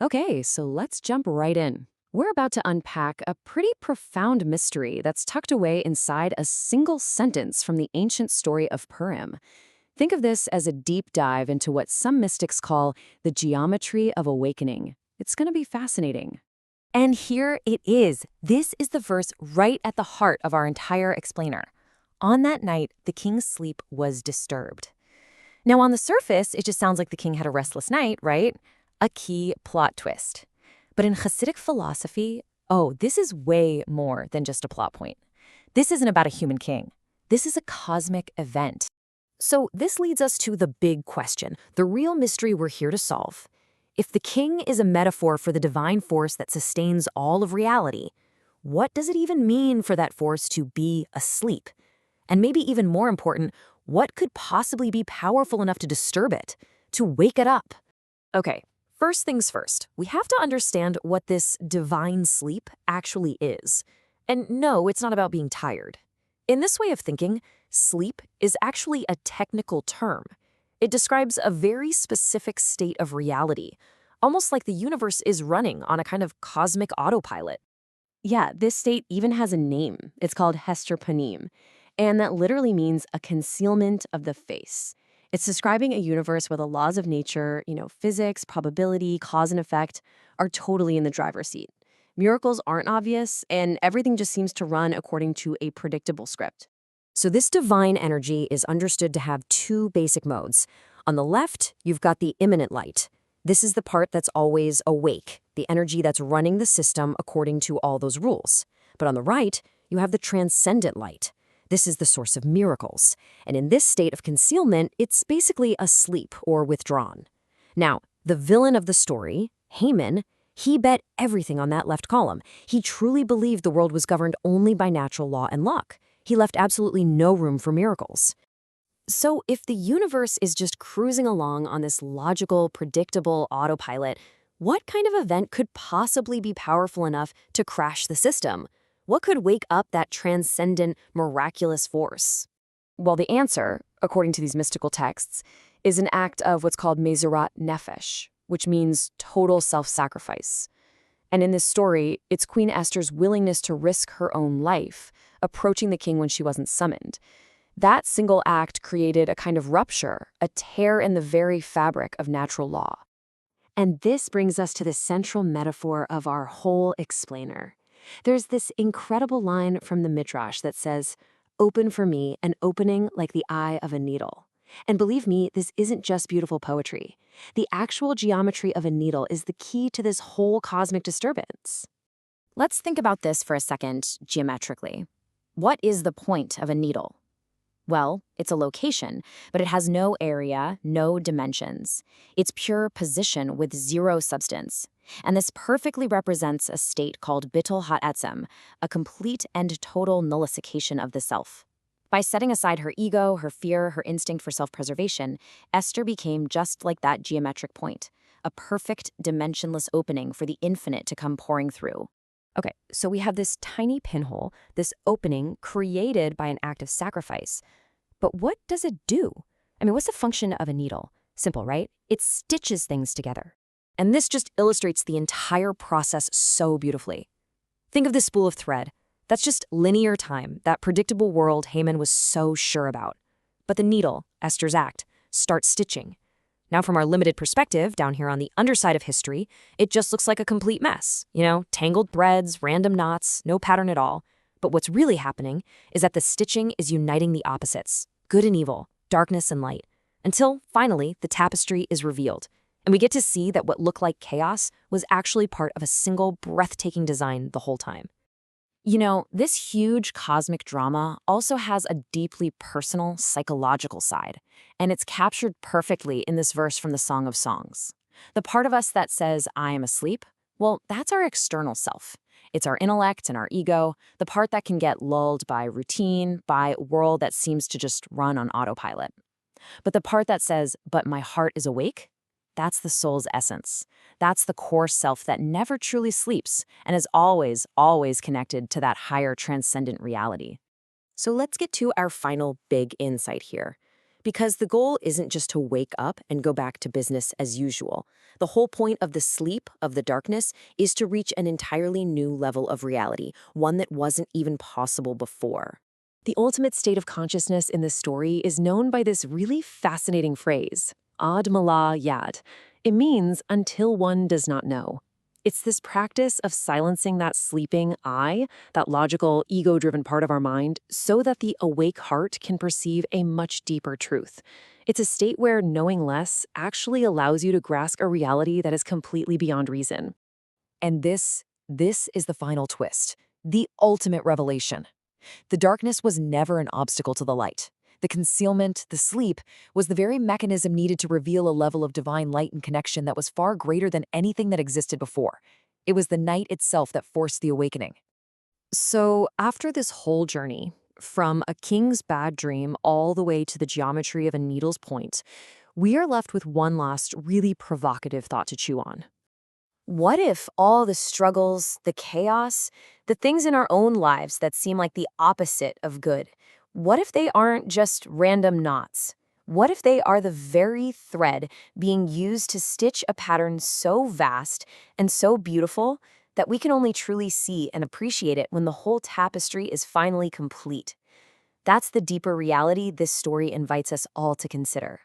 Okay, so let's jump right in. We're about to unpack a pretty profound mystery that's tucked away inside a single sentence from the ancient story of Purim. Think of this as a deep dive into what some mystics call the geometry of awakening. It's going to be fascinating. And here it is. This is the verse right at the heart of our entire explainer. On that night, the king's sleep was disturbed. Now, on the surface, it just sounds like the king had a restless night, right? A key plot twist. But in Chassidic philosophy, this is way more than just a plot point. This isn't about a human king. This is a cosmic event. So this leads us to the big question, the real mystery we're here to solve. If the king is a metaphor for the divine force that sustains all of reality, what does it even mean for that force to be asleep? And maybe even more important, what could possibly be powerful enough to disturb it, to wake it up? Okay, first things first, we have to understand what this divine sleep actually is. And no, it's not about being tired. In this way of thinking, sleep is actually a technical term. It describes a very specific state of reality, almost like the universe is running on a kind of cosmic autopilot. Yeah, this state even has a name. It's called Hester Panim, and that literally means a concealment of the face. It's describing a universe where the laws of nature, physics, probability, cause and effect, are totally in the driver's seat. Miracles aren't obvious, and everything just seems to run according to a predictable script. So this divine energy is understood to have two basic modes. On the left, you've got the immanent light. This is the part that's always awake, the energy that's running the system according to all those rules. But on the right, you have the transcendent light. This is the source of miracles. And in this state of concealment, it's basically asleep or withdrawn. Now, the villain of the story, Haman, he bet everything on that left column. He truly believed the world was governed only by natural law and luck. He left absolutely no room for miracles. So if the universe is just cruising along on this logical, predictable autopilot, what kind of event could possibly be powerful enough to crash the system? What could wake up that transcendent, miraculous force? Well, the answer, according to these mystical texts, is an act of what's called mezurat nefesh, which means total self-sacrifice. And in this story, it's Queen Esther's willingness to risk her own life, approaching the king when she wasn't summoned. That single act created a kind of rupture, a tear in the very fabric of natural law. And this brings us to the central metaphor of our whole explainer. There's this incredible line from the Midrash that says, "Open for me an opening like the eye of a needle." And believe me, this isn't just beautiful poetry. The actual geometry of a needle is the key to this whole cosmic disturbance. Let's think about this for a second geometrically. What is the point of a needle? Well, it's a location, but it has no area, no dimensions. It's pure position with zero substance. And this perfectly represents a state called bittul ha'etzem, a complete and total nullification of the self. By setting aside her ego, her fear, her instinct for self-preservation, Esther became just like that geometric point, a perfect, dimensionless opening for the infinite to come pouring through. Okay, so we have this tiny pinhole, this opening created by an act of sacrifice. But what does it do? I mean, what's the function of a needle? Simple, right? It stitches things together. And this just illustrates the entire process so beautifully. Think of this spool of thread. That's just linear time, that predictable world Haman was so sure about. But the needle, Esther's act, starts stitching. Now, from our limited perspective, down here on the underside of history, it just looks like a complete mess. Tangled threads, random knots, no pattern at all. But what's really happening is that the stitching is uniting the opposites, good and evil, darkness and light, until, finally, the tapestry is revealed. And we get to see that what looked like chaos was actually part of a single, breathtaking design the whole time. This huge cosmic drama also has a deeply personal, psychological side, and it's captured perfectly in this verse from the Song of Songs. The part of us that says, "I am asleep," well, that's our external self. It's our intellect and our ego, the part that can get lulled by routine, by a world that seems to just run on autopilot. But the part that says, "But my heart is awake," that's the soul's essence. That's the core self that never truly sleeps and is always, always connected to that higher transcendent reality. So let's get to our final big insight here. Because the goal isn't just to wake up and go back to business as usual. The whole point of the sleep, of the darkness, is to reach an entirely new level of reality, one that wasn't even possible before. The ultimate state of consciousness in this story is known by this really fascinating phrase, ad mala yad. It means until one does not know. It's this practice of silencing that sleeping I, that logical, ego-driven part of our mind, so that the awake heart can perceive a much deeper truth. It's a state where knowing less actually allows you to grasp a reality that is completely beyond reason. And this is the final twist, the ultimate revelation. The darkness was never an obstacle to the light. The concealment, the sleep, was the very mechanism needed to reveal a level of divine light and connection that was far greater than anything that existed before. It was the night itself that forced the awakening. So, after this whole journey, from a king's bad dream all the way to the geometry of a needle's point, we are left with one last really provocative thought to chew on. What if all the struggles, the chaos, the things in our own lives that seem like the opposite of good, what if they aren't just random knots? What if they are the very thread being used to stitch a pattern so vast and so beautiful that we can only truly see and appreciate it when the whole tapestry is finally complete? That's the deeper reality this story invites us all to consider.